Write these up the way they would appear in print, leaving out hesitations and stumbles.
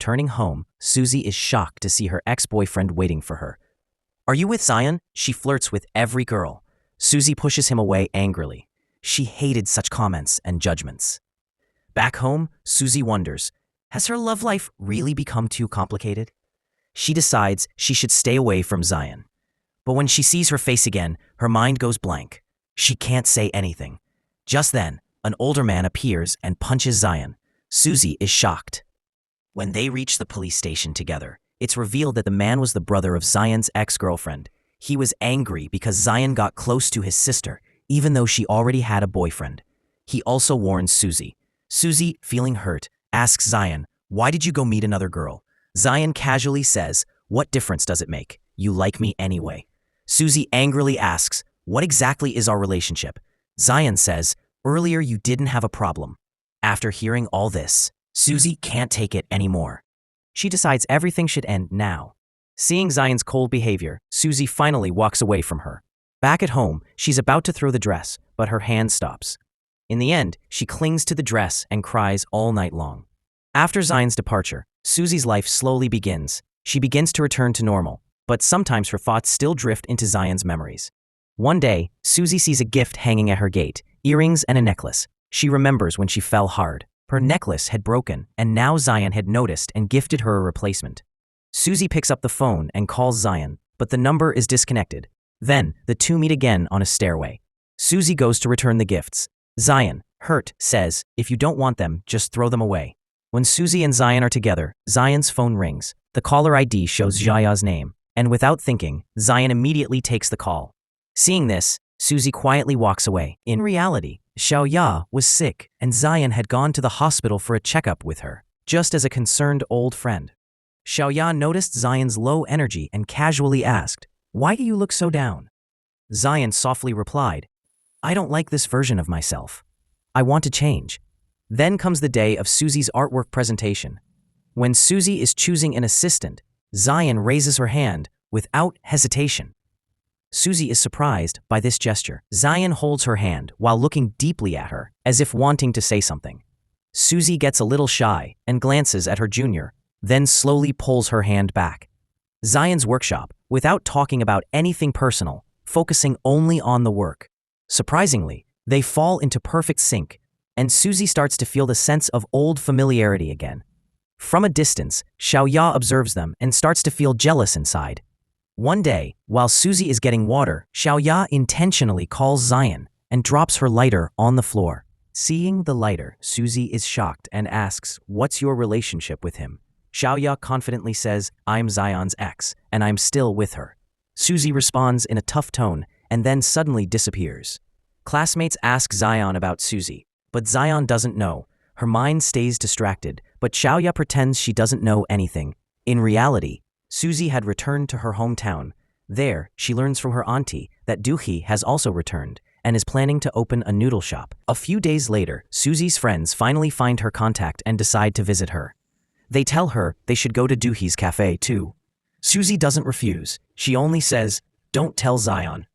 Turning home, Suzy is shocked to see her ex-boyfriend waiting for her. "Are you with Zion?" She flirts with every girl. Suzy pushes him away angrily. She hated such comments and judgments. Back home, Suzy wonders, has her love life really become too complicated? She decides she should stay away from Zion. But when she sees her face again, her mind goes blank. She can't say anything. Just then, an older man appears and punches Zion. Suzy is shocked. When they reach the police station together, it's revealed that the man was the brother of Zion's ex-girlfriend. He was angry because Zion got close to his sister, even though she already had a boyfriend. He also warns Suzy. Suzy, feeling hurt, asks Zion, "Why did you go meet another girl?" Zion casually says, "What difference does it make? You like me anyway." Suzy angrily asks, "What exactly is our relationship?" Zion says, "Earlier you didn't have a problem." After hearing all this, Suzy can't take it anymore. She decides everything should end now. Seeing Zion's cold behavior, Suzy finally walks away from her. Back at home, she's about to throw the dress, but her hand stops. In the end, she clings to the dress and cries all night long. After Zion's departure, Suzy's life slowly begins. She begins to return to normal, but sometimes her thoughts still drift into Zion's memories. One day, Suzy sees a gift hanging at her gate, earrings and a necklace. She remembers when she fell hard. Her necklace had broken, and now Zion had noticed and gifted her a replacement. Suzy picks up the phone and calls Zion, but the number is disconnected. Then, the two meet again on a stairway. Suzy goes to return the gifts. Zion, hurt, says, "If you don't want them, just throw them away." When Suzy and Zion are together, Zion's phone rings. The caller ID shows Jaya's name, and without thinking, Zion immediately takes the call. Seeing this, Suzy quietly walks away. In reality, Xiaoya was sick, and Zion had gone to the hospital for a checkup with her, just as a concerned old friend. Xiaoya noticed Zion's low energy and casually asked, "Why do you look so down?" Zion softly replied, "I don't like this version of myself. I want to change." Then comes the day of Suzy's artwork presentation. When Suzy is choosing an assistant, Zion raises her hand without hesitation. Suzy is surprised by this gesture. Zion holds her hand while looking deeply at her, as if wanting to say something. Suzy gets a little shy and glances at her junior, then slowly pulls her hand back. Zion's workshop, without talking about anything personal, focusing only on the work. Surprisingly, they fall into perfect sync, and Suzy starts to feel the sense of old familiarity again. From a distance, Xiaoya observes them and starts to feel jealous inside. One day, while Suzy is getting water, Xiaoya intentionally calls Zion and drops her lighter on the floor. Seeing the lighter, Suzy is shocked and asks, "What's your relationship with him?" Xiaoya confidently says, "I'm Zion's ex, and I'm still with her." Suzy responds in a tough tone and then suddenly disappears. Classmates ask Zion about Suzy, but Zion doesn't know. Her mind stays distracted, but Xiaoya pretends she doesn't know anything. In reality, Suzy had returned to her hometown. There, she learns from her auntie that Duhi has also returned and is planning to open a noodle shop. A few days later, Suzy's friends finally find her contact and decide to visit her. They tell her they should go to Duhi's cafe too. Suzy doesn't refuse. She only says, "Don't tell Zion."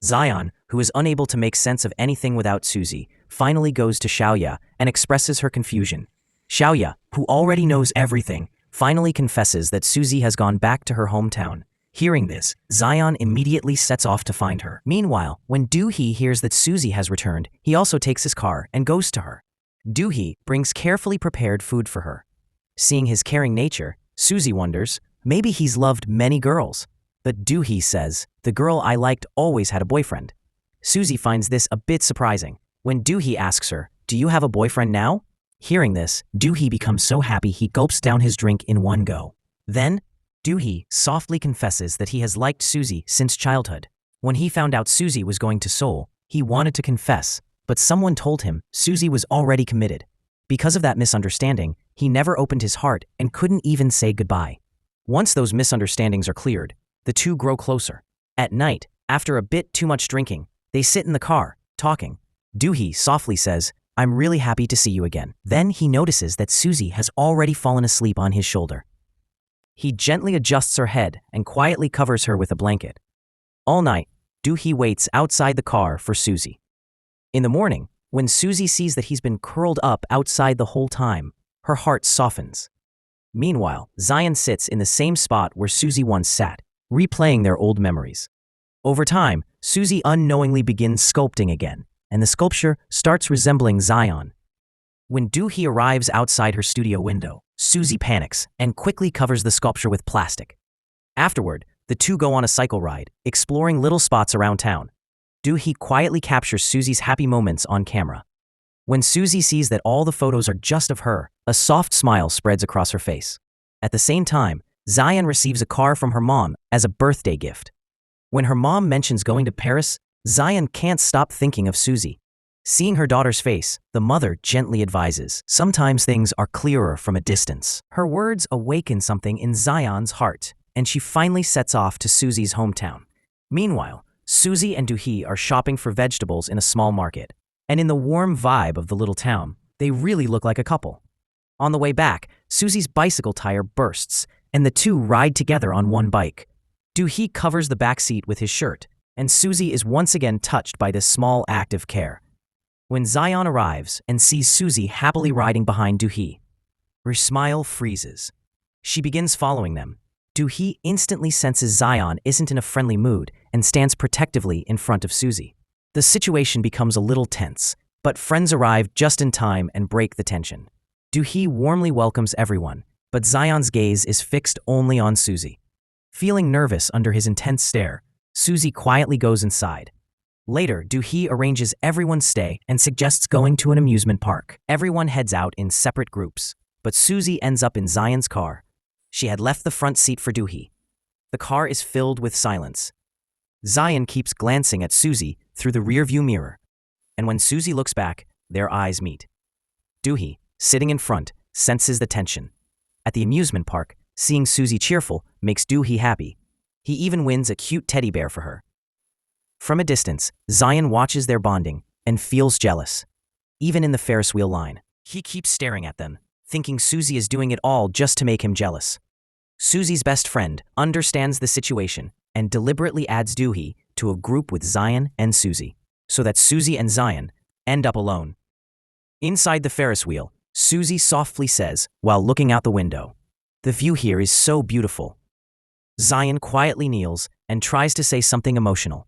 Zion, who is unable to make sense of anything without Suzy, finally goes to Xiaoya and expresses her confusion. Xiaoya, who already knows everything, finally confesses that Suzy has gone back to her hometown. Hearing this, Zion immediately sets off to find her. Meanwhile, when Duhi hears that Suzy has returned, he also takes his car and goes to her. Duhi brings carefully prepared food for her. Seeing his caring nature, Suzy wonders, maybe he's loved many girls. But Duhi says, "The girl I liked always had a boyfriend." Suzy finds this a bit surprising. When Duhi asks her, "Do you have a boyfriend now?" Hearing this, Duhi becomes so happy he gulps down his drink in one go. Then, Duhi softly confesses that he has liked Suzy since childhood. When he found out Suzy was going to Seoul, he wanted to confess, but someone told him Suzy was already committed. Because of that misunderstanding, he never opened his heart and couldn't even say goodbye. Once those misunderstandings are cleared, the two grow closer. At night, after a bit too much drinking, they sit in the car, talking. Duhi softly says, "I'm really happy to see you again." Then he notices that Suzy has already fallen asleep on his shoulder. He gently adjusts her head and quietly covers her with a blanket. All night, Duhi waits outside the car for Suzy. In the morning, when Suzy sees that he's been curled up outside the whole time, her heart softens. Meanwhile, Zion sits in the same spot where Suzy once sat, replaying their old memories. Over time, Suzy unknowingly begins sculpting again, and the sculpture starts resembling Zion. When Doohee arrives outside her studio window, Suzy panics and quickly covers the sculpture with plastic. Afterward, the two go on a cycle ride, exploring little spots around town. Doohee quietly captures Suzy's happy moments on camera. When Suzy sees that all the photos are just of her, a soft smile spreads across her face. At the same time, Zion receives a car from her mom as a birthday gift. When her mom mentions going to Paris, Zion can't stop thinking of Suzy. Seeing her daughter's face, the mother gently advises, "Sometimes things are clearer from a distance." Her words awaken something in Zion's heart, and she finally sets off to Suzy's hometown. Meanwhile, Suzy and Doohee are shopping for vegetables in a small market, and in the warm vibe of the little town, they really look like a couple. On the way back, Suzy's bicycle tire bursts, and the two ride together on one bike. Doohee covers the back seat with his shirt, and Suzy is once again touched by this small act of care. When Zion arrives and sees Suzy happily riding behind Doohee, her smile freezes. She begins following them. Doohee instantly senses Zion isn't in a friendly mood and stands protectively in front of Suzy. The situation becomes a little tense, but friends arrive just in time and break the tension. Doohee warmly welcomes everyone, but Zion's gaze is fixed only on Suzy. Feeling nervous under his intense stare, Suzy quietly goes inside. Later, Doohee arranges everyone's stay and suggests going to an amusement park. Everyone heads out in separate groups, but Suzy ends up in Zion's car. She had left the front seat for Doohee. The car is filled with silence. Zion keeps glancing at Suzy through the rearview mirror, and when Suzy looks back, their eyes meet. Doohee, sitting in front, senses the tension. At the amusement park, seeing Suzy cheerful makes Doohee happy. He even wins a cute teddy bear for her. From a distance, Zion watches their bonding and feels jealous. Even in the Ferris wheel line, he keeps staring at them, thinking Suzy is doing it all just to make him jealous. Suzy's best friend understands the situation and deliberately adds Doohee to a group with Zion and Suzy, so that Suzy and Zion end up alone. Inside the Ferris wheel, Suzy softly says while looking out the window, "The view here is so beautiful." Zion quietly kneels and tries to say something emotional.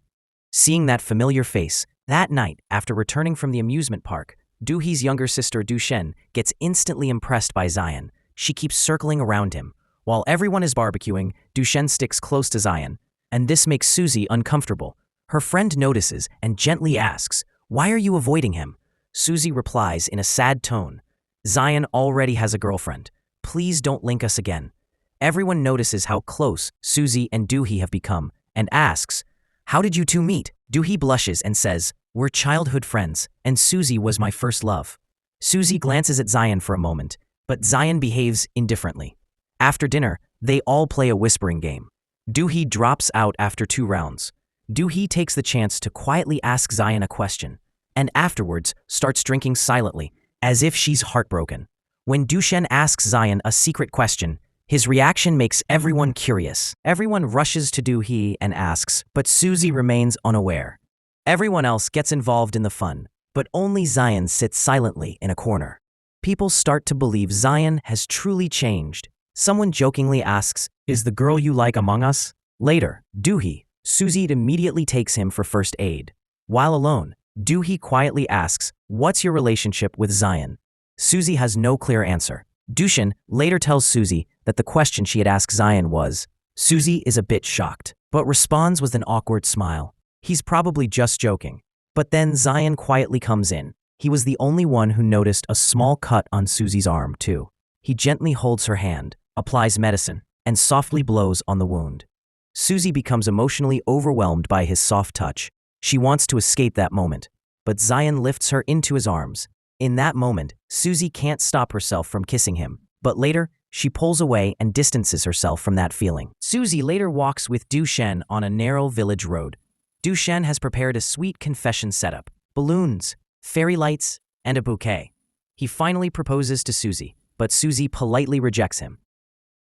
Seeing that familiar face, that night after returning from the amusement park, Doohee's younger sister Dushen gets instantly impressed by Zion. She keeps circling around him. While everyone is barbecuing, Dushen sticks close to Zion, and this makes Suzy uncomfortable. Her friend notices and gently asks, "Why are you avoiding him?" Suzy replies in a sad tone, "Zion already has a girlfriend. Please don't link us again." Everyone notices how close Suzy and Doohee have become and asks, "How did you two meet?" Doohee blushes and says, "We're childhood friends, and Suzy was my first love." Suzy glances at Zion for a moment, but Zion behaves indifferently. After dinner, they all play a whispering game. Doohee drops out after 2 rounds. Doohee takes the chance to quietly ask Zion a question, and afterwards starts drinking silently, as if she's heartbroken. When Dushen asks Zion a secret question, his reaction makes everyone curious. Everyone rushes to Doohee and asks, but Suzy remains unaware. Everyone else gets involved in the fun, but only Zion sits silently in a corner. People start to believe Zion has truly changed. Someone jokingly asks, "Is the girl you like among us?" Later, Doohee, Suzy immediately takes him for first aid. While alone, Doohee quietly asks, "What's your relationship with Zion?" Suzy has no clear answer. Dushen later tells Suzy that the question she had asked Zion was. Suzy is a bit shocked, but responds with an awkward smile. He's probably just joking. But then Zion quietly comes in. He was the only one who noticed a small cut on Suzy's arm, too. He gently holds her hand, applies medicine, and softly blows on the wound. Suzy becomes emotionally overwhelmed by his soft touch. She wants to escape that moment, but Zion lifts her into his arms. In that moment, Suzy can't stop herself from kissing him, but later, she pulls away and distances herself from that feeling. Suzy later walks with Dushen on a narrow village road. Dushen has prepared a sweet confession setup, balloons, fairy lights, and a bouquet. He finally proposes to Suzy, but Suzy politely rejects him.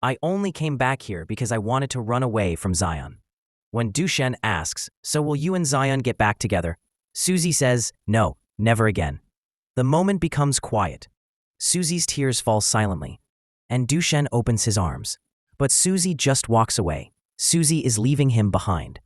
"I only came back here because I wanted to run away from Zion." When Dushen asks, "So will you and Zion get back together?" Suzy says, "No, never again." The moment becomes quiet. Suzy's tears fall silently. and Dushen opens his arms. But Susie just walks away. Susie is leaving him behind.